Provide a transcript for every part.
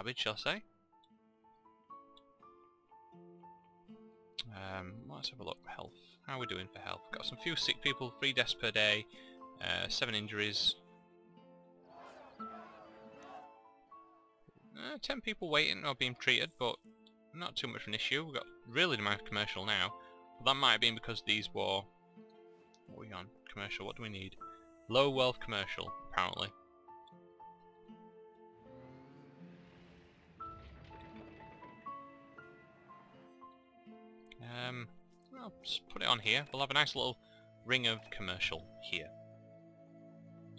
habit, shall I say. Let's have a look. Health. How are we doing for health? Got some few sick people, 3 deaths per day, 7 injuries. 10 people waiting or being treated, but not too much of an issue. We've got really the amount of commercial now. But that might have been because these were... What are we on? Commercial, what do we need? Low wealth commercial, apparently. I'll just put it on here. We'll have a nice little ring of commercial here.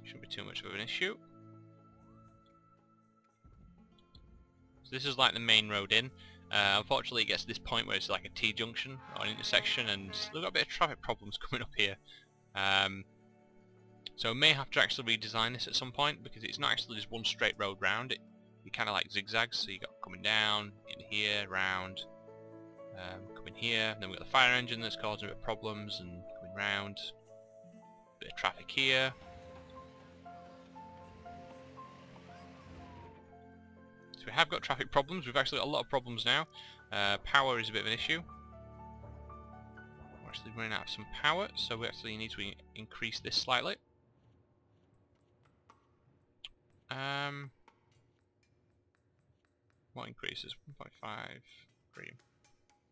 Shouldn't be too much of an issue. So this is like the main road in. Unfortunately it gets to this point where it's like a T-junction or an intersection, and we've got a bit of traffic problems coming up here. So we may have to actually redesign this at some point, because it's not actually just one straight road round. You kind of like zigzags, so you got coming down, in here, round, coming here, and then we've got the fire engine that's causing a bit of problems, and coming round, bit of traffic here. So we have got traffic problems. We've actually got a lot of problems now. Power is a bit of an issue. We're actually running out of some power, so we actually need to increase this slightly. What increases? 1.5, 3.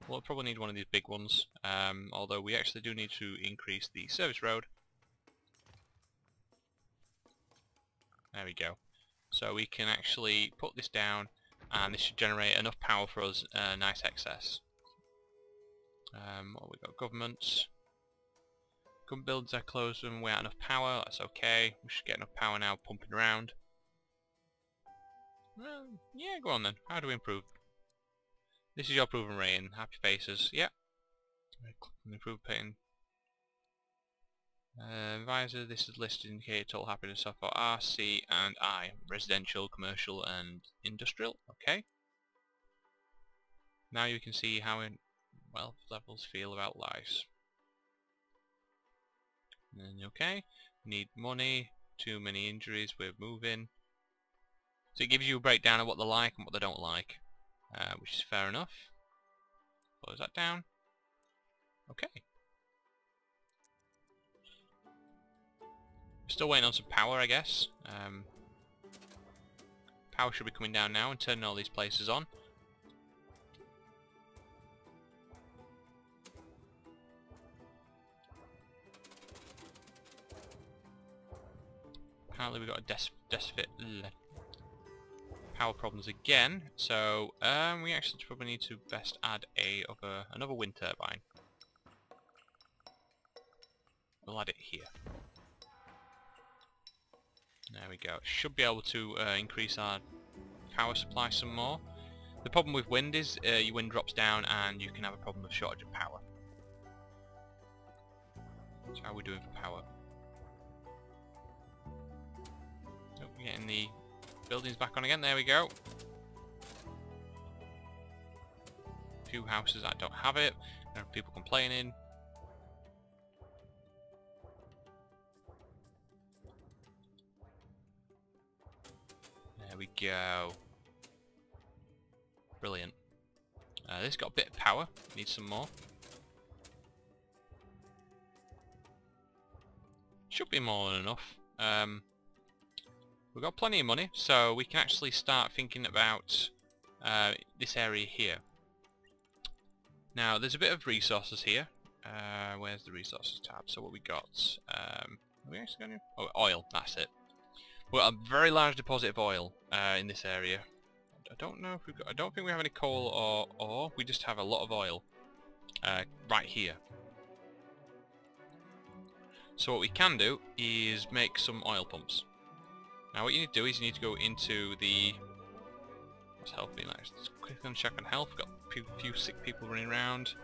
We'll probably need one of these big ones, although we actually do need to increase the service road. There we go. So we can actually put this down, and this should generate enough power for us, nice excess. What we got? Governments. Government buildings are closed when we have enough power. That's okay. We should get enough power now, pumping around. Well, yeah, go on then. How do we improve? This is your proven rating. Happy faces. Yep. Improve painting. Advisor, this is listed to indicate total happiness so for R, C and I. Residential, commercial and industrial. Okay. Now you can see how wealth levels feel about lives. And okay. Need money. Too many injuries. We're moving. So it gives you a breakdown of what they like and what they don't like. Which is fair enough. Close that down. Okay. Still waiting on some power, I guess. Power should be coming down now and turning all these places on. Apparently we've got a deficit power problems again, so we actually probably need to best add another wind turbine. We'll add it here. There we go. Should be able to increase our power supply some more. The problem with wind is your wind drops down and you can have a problem with shortage of power. So how are we doing for power? Oh, we're getting the buildings back on again. There we go. A few houses that don't have it. There are people complaining. There we go. Brilliant. This got a bit of power. Needs some more. Should be more than enough. We've got plenty of money, so we can actually start thinking about this area here. Now, there's a bit of resources here. Where's the resources tab? So what we got? Are we actually going to? Oh, oil. That's it. We've got a very large deposit of oil in this area. I don't know if we've got. I don't think we have any coal or ore. We just have a lot of oil right here. So what we can do is make some oil pumps. Now what you need to do is you need to go into the... What's health being like? Let's quickly check on health. We've got a few sick people running around.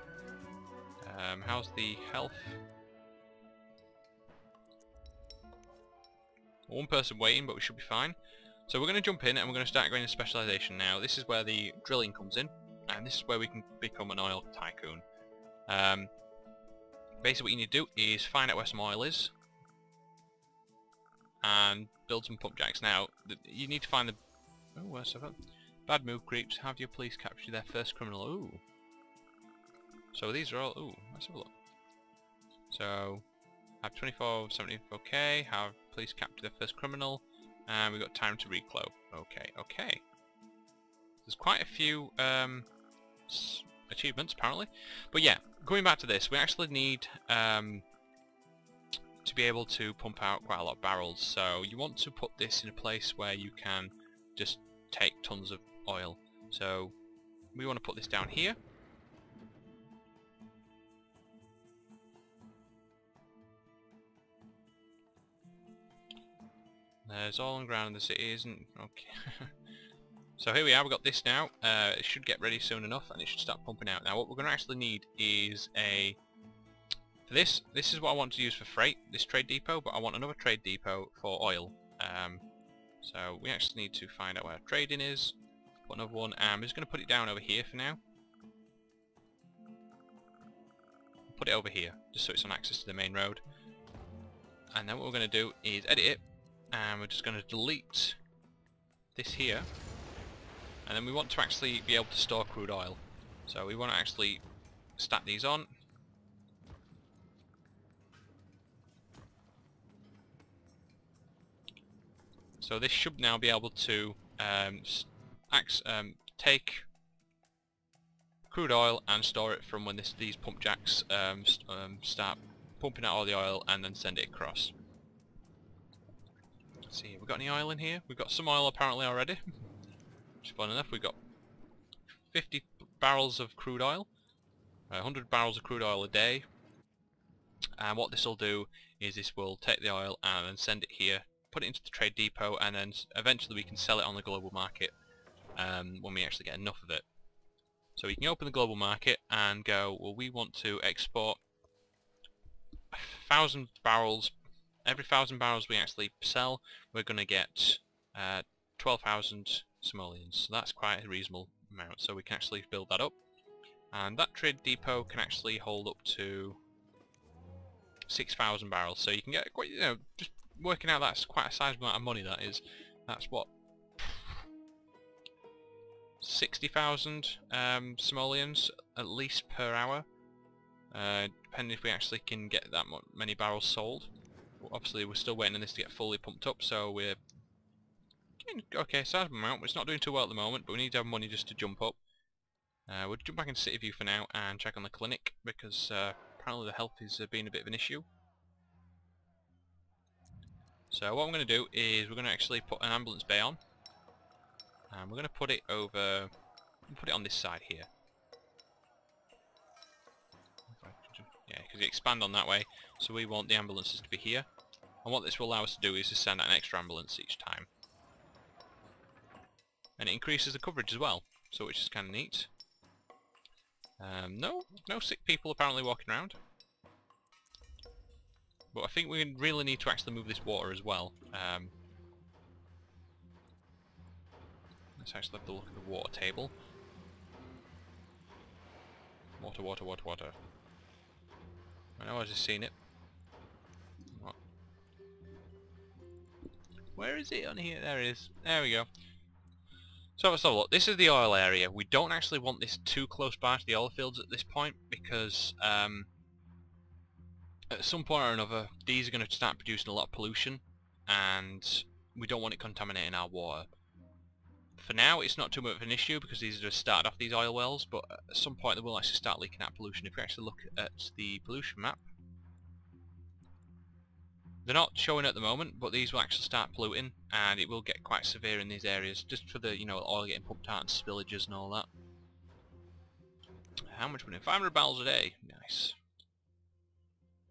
How's the health? One person waiting, but we should be fine. So we're going to jump in and we're going to start going into specialisation now. This is where the drilling comes in, and this is where we can become an oil tycoon. Basically what you need to do is find out where some oil is and build some pump jacks. Now you need to find the Bad move, creeps. Have your police capture their first criminal. Ooh. So these are all... Ooh, let's have a look. So, have 24, 70, okay. Have police capture their first criminal. And we've got time to reclo. Okay, okay. There's quite a few achievements, apparently. But yeah, going back to this, we actually need to be able to pump out quite a lot of barrels. So you want to put this in a place where you can just take tons of oil. So we want to put this down here. There's oil on ground in the city, isn't okay. So here we are, we've got this now. It should get ready soon enough and it should start pumping out. Now what we're going to actually need is a... For this is what I want to use for freight, this trade depot, but I want another trade depot for oil. So we actually need to find out where trading is, put another one, and I'm just going to put it down over here for now. Put it over here, just so it's on access to the main road. And then what we're going to do is edit it, and we're just going to delete this here. And then we want to actually be able to store crude oil. So we want to actually stack these on. So this should now be able to take crude oil and store it from when these pump jacks start pumping out all the oil and then send it across. Let's see, have we got any oil in here? We've got some oil apparently already. Which is fun enough. We've got 50 barrels of crude oil, 100 barrels of crude oil a day. And what this will do is this will take the oil and then send it here, put it into the trade depot, and then eventually we can sell it on the global market when we actually get enough of it. So we can open the global market and go, well, we want to export 1,000 barrels. Every 1,000 barrels we actually sell, we're going to get 12,000 simoleons. So that's quite a reasonable amount. So we can actually build that up. And that trade depot can actually hold up to 6,000 barrels. So you can get quite, just working out that's quite a sizable amount of money that is. That's what, 60,000 simoleons at least per hour. Depending if we actually can get that many barrels sold. Obviously we're still waiting on this to get fully pumped up, so we're getting okay, sizable amount. It's not doing too well at the moment, but we need to have money just to jump up. We'll jump back into City View for now and check on the clinic, because apparently the health is being a bit of an issue. So what I'm going to do is we're going to actually put an ambulance bay on, and we're going to put it over, put it on this side here. Yeah, because you expand on that way, so we want the ambulances to be here. And what this will allow us to do is to send out an extra ambulance each time. And it increases the coverage as well, so which is kind of neat. No sick people apparently walking around. But I think we really need to actually move this water as well. Let's actually have a look at the water table. Water, water, water, water. I know I've just seen it. What? Where is it on here? There it is. There we go. So let's have a look. This is the oil area. We don't actually want this too close by to the oil fields at this point, because at some point or another these are going to start producing a lot of pollution, and we don't want it contaminating our water. For now it's not too much of an issue because these are just started off these oil wells, but at some point they will actually start leaking out pollution. If we actually look at the pollution map, they're not showing at the moment, but these will actually start polluting, and it will get quite severe in these areas, just for the, oil getting pumped out and spillages and all that. How much money? 500 barrels a day. Nice.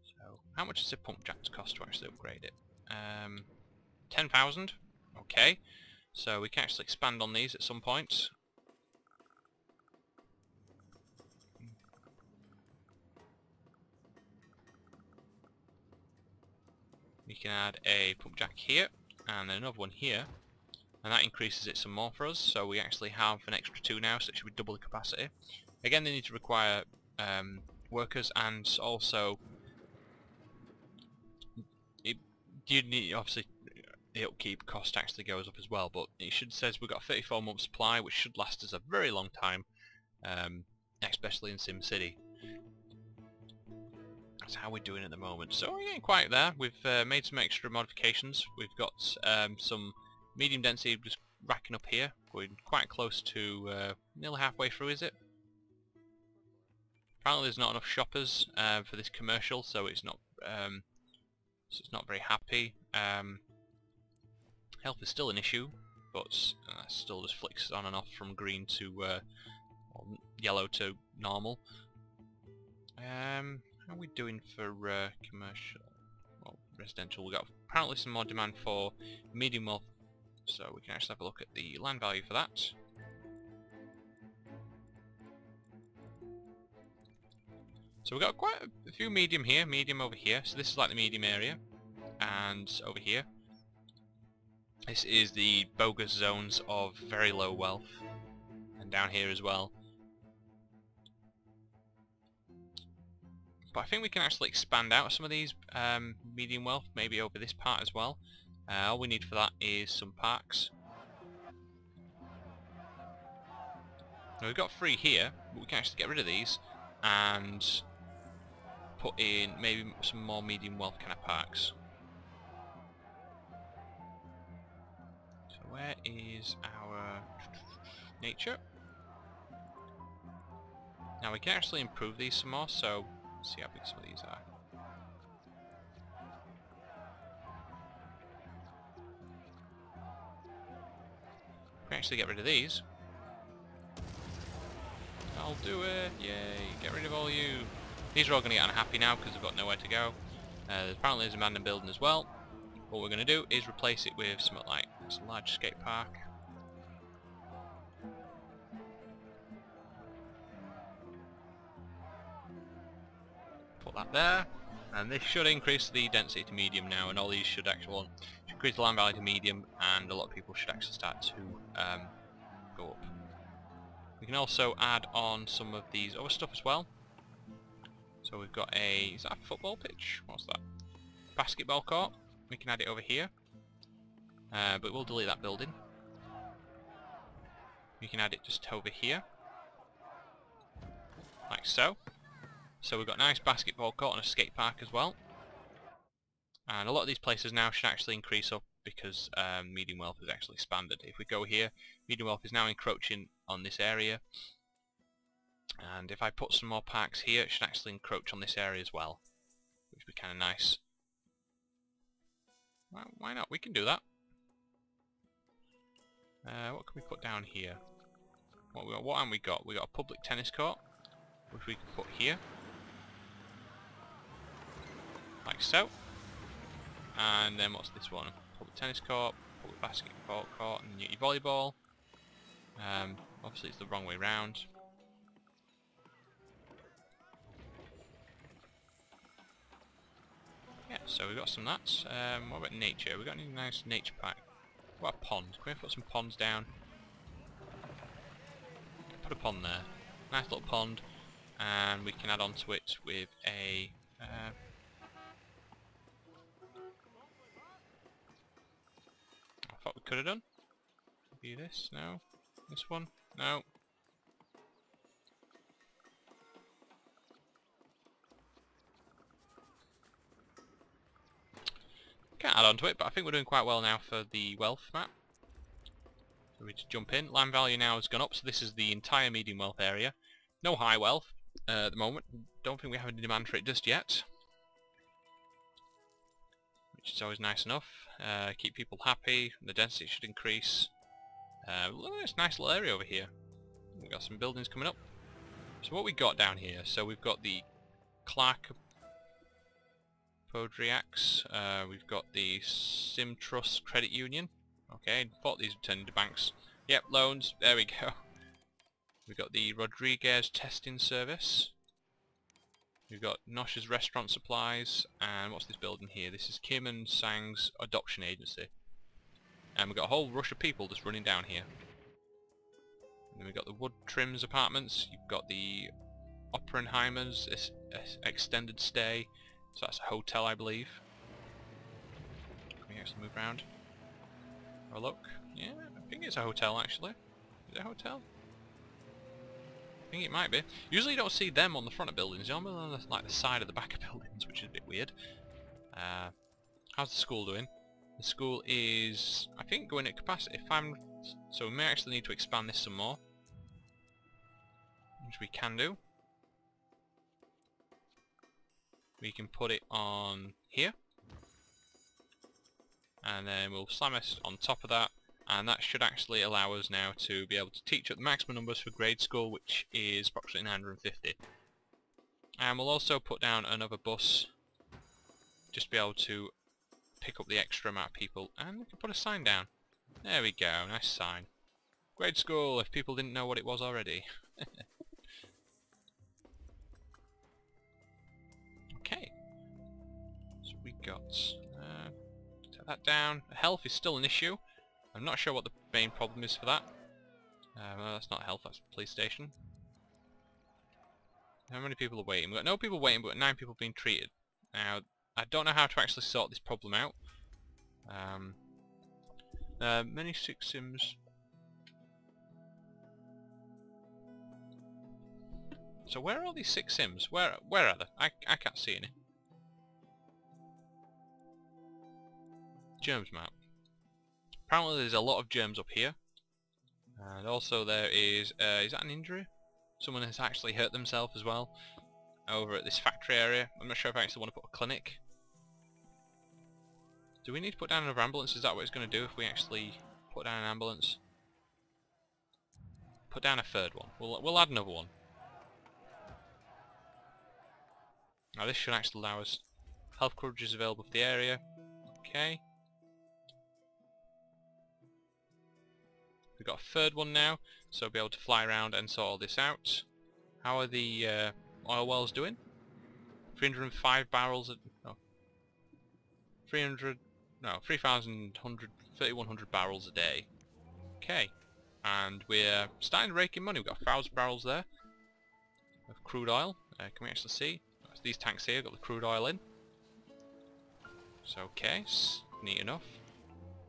So, how much does a pump jack cost to actually upgrade it? 10,000. Okay. So we can actually expand on these at some point. We can add a pump jack here, and then another one here, and that increases it some more for us, so we actually have an extra 2 now, so it should be double the capacity. Again, they need to require workers, and also you need, obviously, the upkeep cost actually goes up as well. But it says we've got a 34 month supply, which should last us a very long time, especially in SimCity. That's how we're doing at the moment. So we're getting quite there. We've made some extra modifications. We've got some medium density just racking up here. Going quite close to nearly halfway through, is it? Apparently there's not enough shoppers for this commercial, so it's not very happy. Health is still an issue, but still just flicks on and off from green to yellow to normal. How are we doing for commercial? Well, residential. We got apparently some more demand for medium wealth, so we can actually have a look at the land value for that. So we've got quite a few medium here, medium over here. So this is like the medium area, and over here, this is the bogus zones of very low wealth, and down here as well. But I think we can actually expand out some of these medium wealth, maybe over this part as well. All we need for that is some parks. Now we've got 3 here, but we can actually get rid of these and put in maybe some more medium wealth kind of parks. So where is our nature? Now we can actually improve these some more, so let's see how big some of these are. We can actually get rid of these. I'll do it! Yay! Get rid of all you! These are all going to get unhappy now because they've got nowhere to go. Apparently there's an abandoned building as well. What we're going to do is replace it with something like this large skate park. Put that there, and this should increase the density to medium now, and all these should actually increase the land value to medium, and a lot of people should actually start to go up. We can also add on some of these other stuff as well. So we've got is that a football pitch? What's that? Basketball court. We can add it over here, but we'll delete that building. We can add it just over here, like so. So we've got a nice basketball court and a skate park as well. And a lot of these places now should actually increase up because medium wealth is actually expanded. If we go here, medium wealth is now encroaching on this area. And if I put some more parks here, it should actually encroach on this area as well, which would be kind of nice. Well, why not? We can do that. What can we put down here? What have we got? We got a public tennis court, which we can put here, like so. And then what's this one? Public tennis court, public basketball court, and your volleyball. Obviously it's the wrong way round. Yeah, so we've got some of that. What about nature? We've got any nice nature pack? What a pond? Can we put some ponds down? Put a pond there. Nice little pond. And we can add on to it with a... I thought we could have done. Maybe this? No. This one? No. Can't add on to it, but I think we're doing quite well now for the wealth map. So we just jump in. Land value now has gone up, so this is the entire medium wealth area. No high wealth at the moment. Don't think we have any demand for it just yet, which is always nice enough. Keep people happy. The density should increase. Look at this nice little area over here. We've got some buildings coming up. So what we got down here? So we've got the Clark Podriacs. We've got the SimTrust Credit Union. Okay, thought these would turn into banks. Yep, loans. There we go. We've got the Rodriguez Testing Service. We've got Nosh's Restaurant Supplies. And what's this building here? This is Kim and Sang's Adoption Agency. And we've got a whole rush of people just running down here. And then we've got the Wood Trims Apartments. You've got the Oppenheimer's Extended Stay. So that's a hotel, I believe. Can we actually move around? Have a look. Yeah, I think it's a hotel actually. Is it a hotel? I think it might be. Usually you don't see them on the front of buildings, you're on the, like the side of the back of buildings, which is a bit weird. How's the school doing? The school is, I think, going at capacity. So we may actually need to expand this some more, which we can do. We can put it on here, and then we'll slam it on top of that, and that should actually allow us now to be able to teach at the maximum numbers for grade school, which is approximately 950. And we'll also put down another bus, just to be able to pick up the extra amount of people, and we can put a sign down. There we go, nice sign. Grade school, if people didn't know what it was already. Okay, so we got, take that down. Health is still an issue. I'm not sure what the main problem is for that. Well, that's not health, that's the police station. How many people are waiting? We've got no people waiting, but 9 people being treated. Now, I don't know how to actually sort this problem out. Many 6 sims. So where are all these 6 sims? Where are they? I can't see any. Germs map. Apparently there's a lot of germs up here. And also there is that an injury? Someone has actually hurt themselves as well over at this factory area. I'm not sure if I actually want to put a clinic. Do we need to put down another ambulance? Is that what it's going to do if we actually put down an ambulance? Put down a 3rd one. We'll add another one. Now this should actually allow us health coverage is available for the area. Okay. We've got a 3rd one now, so we'll be able to fly around and sort all this out. How are the oil wells doing? 305 barrels at 3,100 barrels a day. Okay, and we're starting to rake in money. We've got 1,000 barrels there of crude oil. Can we actually see? These tanks here got the crude oil in. So okay, neat enough.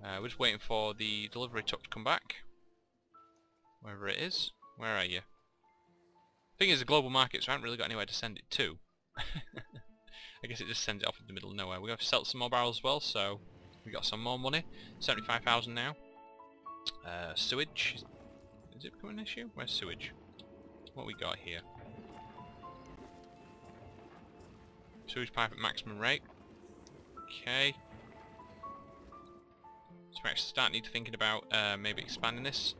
We're just waiting for the delivery truck to come back. Wherever it is. Where are you? Thing is, the global market, so I haven't really got anywhere to send it to. I guess it just sends it off in the middle of nowhere. We're going to sell some more barrels as well, so we got some more money. 75,000 now. Sewage. Is it becoming an issue? Where's sewage? What we got here? Sewage pipe at maximum rate. Okay. So we actually need to thinking about maybe expanding this.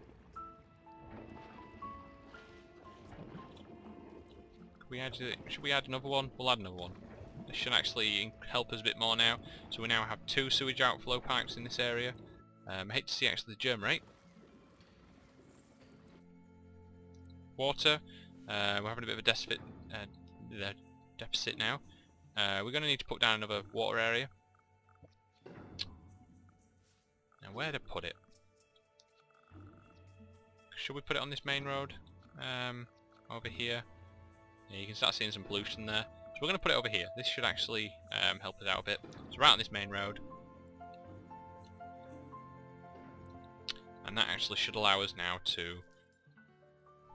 Should we add another one? We'll add another one. This should actually help us a bit more now. So we now have 2 sewage outflow pipes in this area. I hate to see actually the germ rate. Water. We're having a bit of a deficit now. We're going to need to put down another water area. Now where to put it? Should we put it on this main road? Over here. Yeah, you can start seeing some pollution there. So we're going to put it over here. This should actually help us out a bit. So right on this main road. And that actually should allow us now to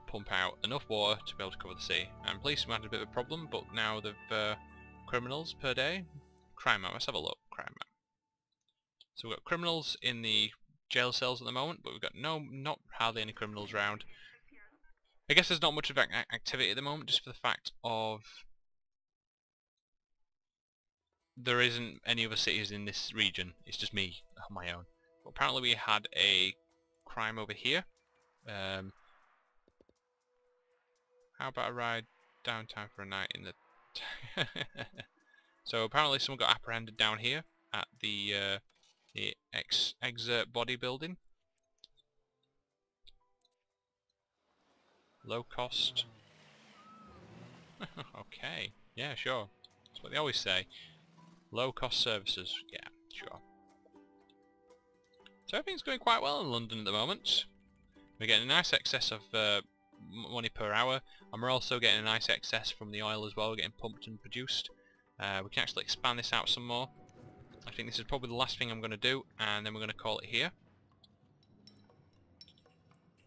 pump out enough water to be able to cover the sea. And police have had a bit of a problem, but now they've criminals per day. Crime map, let's have a look. Crime map. So we've got criminals in the jail cells at the moment, but we've got not hardly any criminals around. I guess there's not much of activity at the moment, just for the fact of there isn't any other cities in this region. It's just me on my own. But apparently we had a crime over here. How about a ride downtown for a night in the... So apparently someone got apprehended down here at the Exert bodybuilding. Low cost. Okay, yeah, sure. That's what they always say. Low cost services. Yeah, sure. So everything's going quite well in London at the moment. We're getting a nice excess of money per hour, and we're also getting a nice excess from the oil as well. We're getting pumped and produced. We can actually expand this out some more. I think this is probably the last thing I'm going to do, and then we're going to call it here.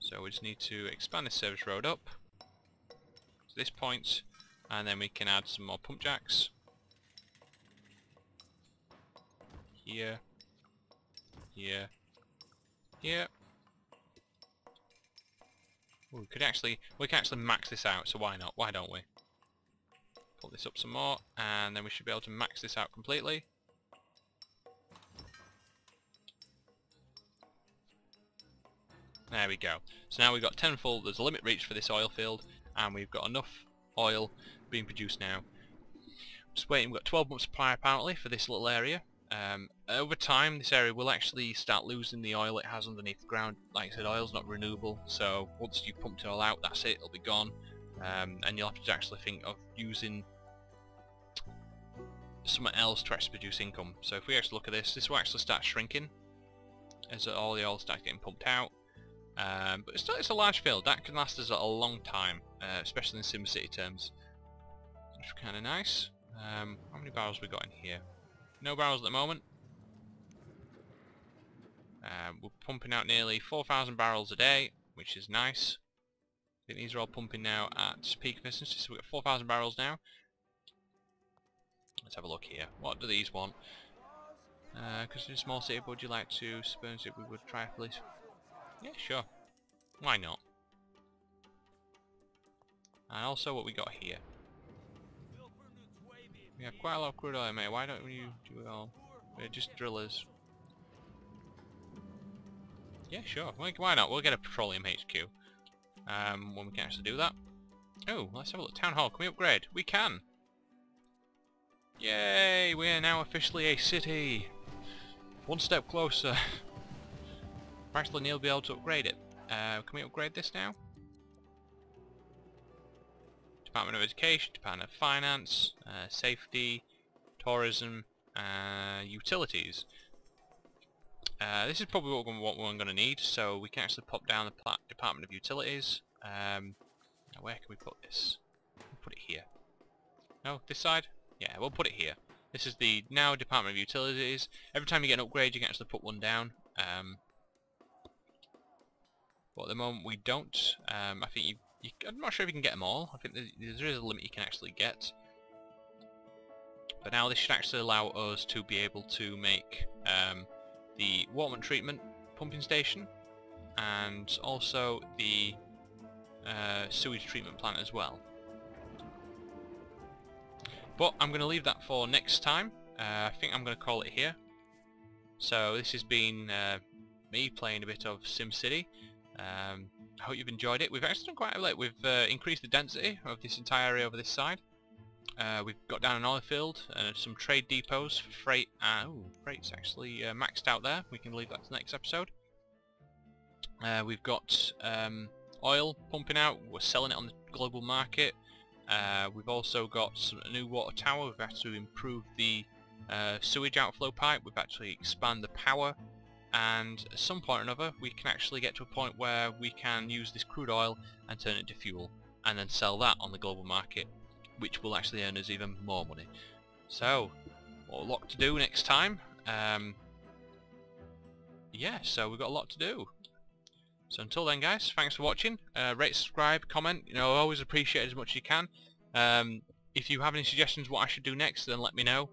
So we just need to expand this service road up to this point, and then we can add some more pump jacks. Here, here, here. Ooh, we can actually max this out, so why not? Why don't we? Pull this up some more, and then we should be able to max this out completely. There we go. So now we've got tenfold, there's a limit reached for this oil field, and we've got enough oil being produced now. Just waiting, we've got 12 months supply apparently for this little area. Over time this area will actually start losing the oil it has underneath the ground. Like I said, oil's not renewable, so once you've pumped it all out, that's it, it'll be gone. And you'll have to actually think of using something else to actually produce income. So if we actually look at this, this will actually start shrinking as all the oil starts getting pumped out. But it's a large field, that can last us a long time, especially in SimCity terms. Which is kind of nice. How many barrels we got in here? No barrels at the moment. We're pumping out nearly 4,000 barrels a day, which is nice. I think these are all pumping now at peak efficiency, so we've got 4,000 barrels now. Let's have a look here. What do these want? Because it's a small city, would you like to suppose that we would try please? Yeah, sure. Why not? And also what we got here. We have quite a lot of crude oil, mate. Why don't you do it all? We're just drillers. Yeah, sure. Why not? We'll get a petroleum HQ. When we can actually do that. Oh, let's have a look. Town hall. Can we upgrade? We can. Yay! We are now officially a city. One step closer. Practically Neil will be able to upgrade it. Can we upgrade this now? Department of Education, Department of Finance, Safety, Tourism, Utilities. This is probably what we're going to need, so we can actually pop down the Department of Utilities. Where can we put this? We'll put it here. No, this side? Yeah, we'll put it here. This is the now Department of Utilities. Every time you get an upgrade, you can actually put one down. But at the moment we don't. I think I'm not sure if you can get them all. I think there is a limit you can actually get. But now this should actually allow us to be able to make the water treatment pumping station and also the sewage treatment plant as well. But I'm going to leave that for next time. I think I'm going to call it here. So this has been me playing a bit of SimCity. I hope you've enjoyed it. We've actually done quite a lot. We've increased the density of this entire area over this side. We've got down an oil field and some trade depots for freight. Freight's actually maxed out there. We can leave that to the next episode. We've got oil pumping out. We're selling it on the global market. We've also got a new water tower. We've had to improve the sewage outflow pipe. We've actually expanded the power. And at some point or another we can actually get to a point where we can use this crude oil and turn it into fuel and then sell that on the global market, which will actually earn us even more money. So, a lot to do next time. Yeah, so we've got a lot to do. So until then guys, thanks for watching. Rate, subscribe, comment, always appreciate it as much as you can. If you have any suggestions what I should do next, then let me know.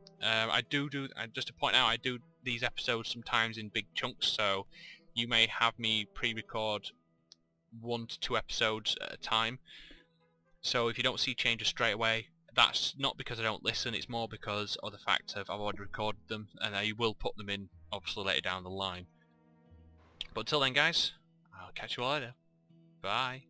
Just to point out, I do these episodes sometimes in big chunks, so you may have me pre-record 1 to 2 episodes at a time. So if you don't see changes straight away, that's not because I don't listen, it's more because of the fact of I've already recorded them and I will put them in obviously later down the line. But until then guys, I'll catch you all later. Bye.